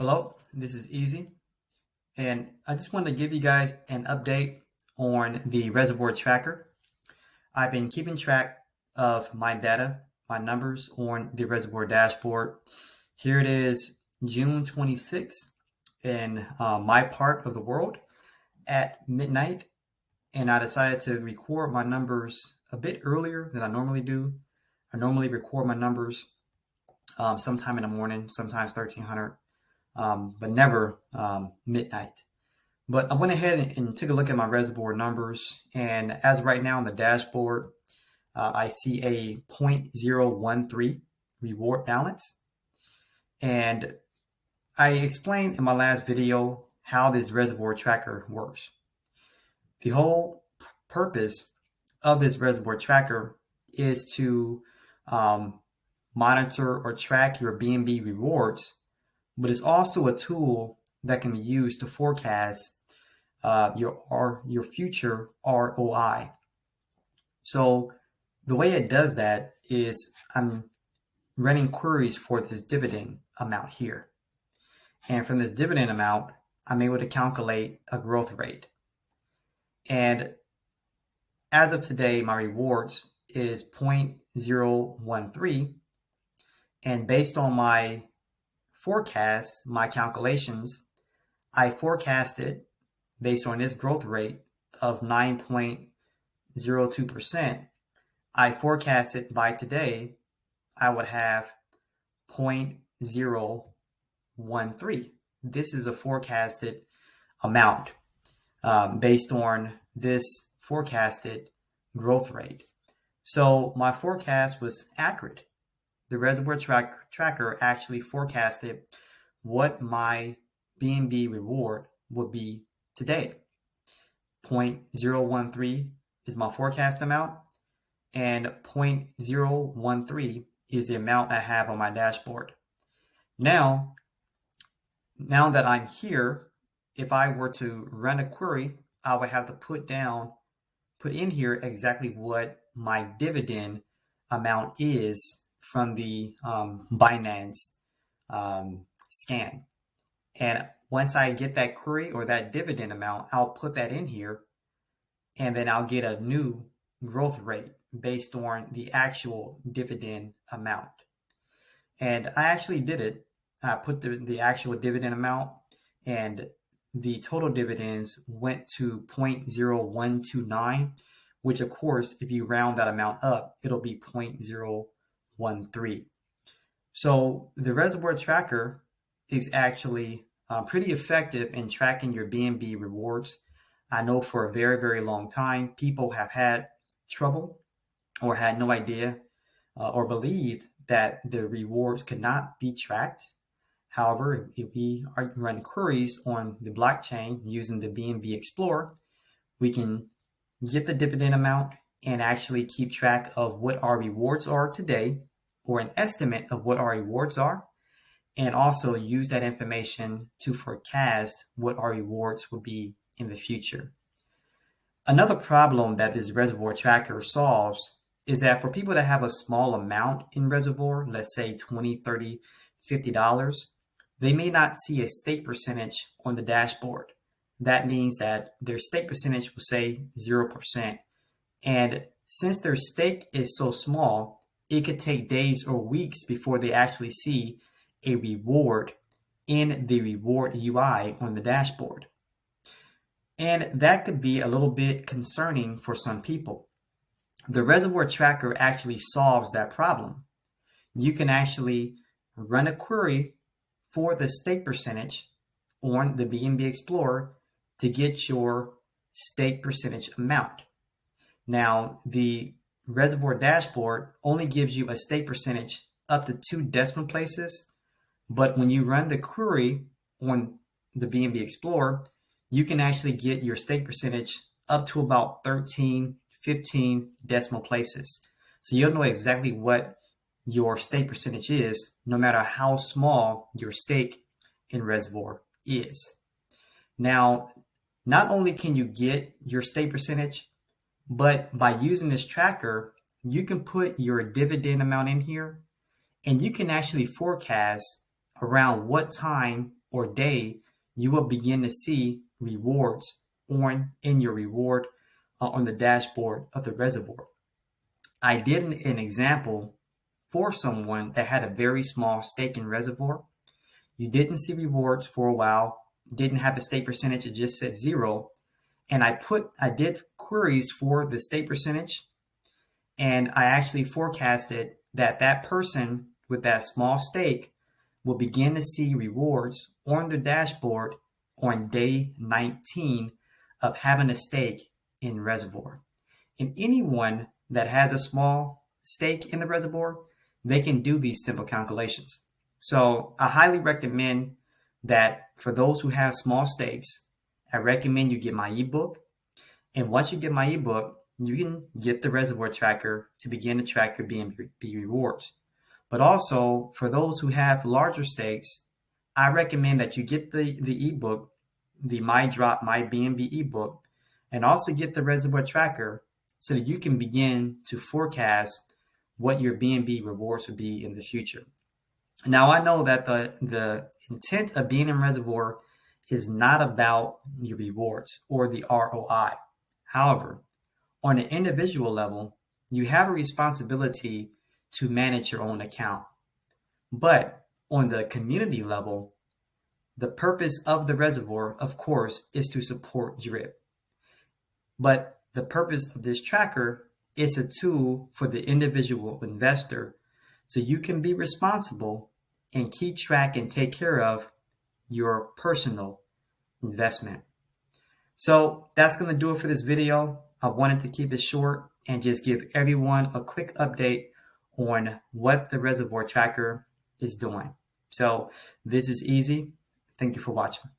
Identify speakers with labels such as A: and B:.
A: Hello, this is Easy, and I just wanted to give you guys an update on the Reservoir Tracker. I've been keeping track of my data, my numbers on the Reservoir dashboard. Here it is, June 26th in my part of the world at midnight, and I decided to record my numbers a bit earlier than I normally do. I normally record my numbers sometime in the morning, sometimes 1300. But never midnight. But I went ahead and took a look at my reservoir numbers. And as of right now on the dashboard, I see a 0.013 reward balance. And I explained in my last video how this reservoir tracker works. The whole purpose of this reservoir tracker is to monitor or track your BNB rewards, but it's also a tool that can be used to forecast your future ROI. So the way it does that is I'm running queries for this dividend amount here. And from this dividend amount, I'm able to calculate a growth rate. And as of today, my rewards is 0.013. And based on my forecast, my calculations, I forecasted based on this growth rate of 9.02%. I forecasted by today, I would have 0.013. This is a forecasted amount based on this forecasted growth rate. So my forecast was accurate. The Reservoir Tracker actually forecasted what my BNB reward would be today. 0.013 is my forecast amount, and 0.013 is the amount I have on my dashboard. Now that I'm here, if I were to run a query, I would have to put in here exactly what my dividend amount is from the Binance scan. And once I get that query or that dividend amount, I'll put that in here, and then I'll get a new growth rate based on the actual dividend amount. And I actually did it. I put the actual dividend amount, and the total dividends went to 0.0129, which of course, if you round that amount up, it'll be 0.013. So the Reservoir Tracker is actually pretty effective in tracking your BNB rewards. I know for a very, very long time, people have had trouble or had no idea or believed that the rewards could not be tracked. However, if we run queries on the blockchain using the BNB Explorer, we can get the dividend amount and actually keep track of what our rewards are today, or an estimate of what our rewards are, and also use that information to forecast what our rewards will be in the future. Another problem that this Reservoir Tracker solves is that for people that have a small amount in Reservoir, let's say $20, $30, $50, they may not see a stake percentage on the dashboard. That means that their stake percentage will say 0%. And since their stake is so small, it could take days or weeks before they actually see a reward in the reward UI on the dashboard. And that could be a little bit concerning for some people. The Reservoir Tracker actually solves that problem. You can actually run a query for the stake percentage on the BNB Explorer to get your stake percentage amount. Now, the Reservoir dashboard only gives you a stake percentage up to 2 decimal places, but when you run the query on the BNB Explorer, you can actually get your stake percentage up to about 13, 15 decimal places. So you'll know exactly what your stake percentage is, no matter how small your stake in Reservoir is. Now, not only can you get your stake percentage, but by using this tracker, you can put your dividend amount in here, and you can actually forecast around what time or day, you will begin to see rewards in your reward on the dashboard of the reservoir. I did an example for someone that had a very small stake in Reservoir. You didn't see rewards for a while, didn't have a stake percentage, it just said 0. And I did queries for the stake percentage, and I actually forecasted that that person with that small stake will begin to see rewards on the dashboard on day 19 of having a stake in Reservoir. And anyone that has a small stake in the reservoir, they can do these simple calculations. So I highly recommend that for those who have small stakes, I recommend you get my ebook. And once you get my ebook, you can get the Reservoir Tracker to begin to track your BNB rewards. But also for those who have larger stakes, I recommend that you get the ebook, the My Drop My BNB ebook, and also get the Reservoir Tracker so that you can begin to forecast what your BNB rewards will be in the future. Now, I know that the intent of being in Reservoir is not about your rewards or the ROI. However, on an individual level, you have a responsibility to manage your own account. But on the community level, the purpose of the Reservoir, of course, is to support DRIP. But the purpose of this tracker is a tool for the individual investor so you can be responsible and keep track and take care of your personal investment. So that's going to do it for this video. I wanted to keep it short and just give everyone a quick update on what the Reservoir Tracker is doing. So this is easy. Thank you for watching.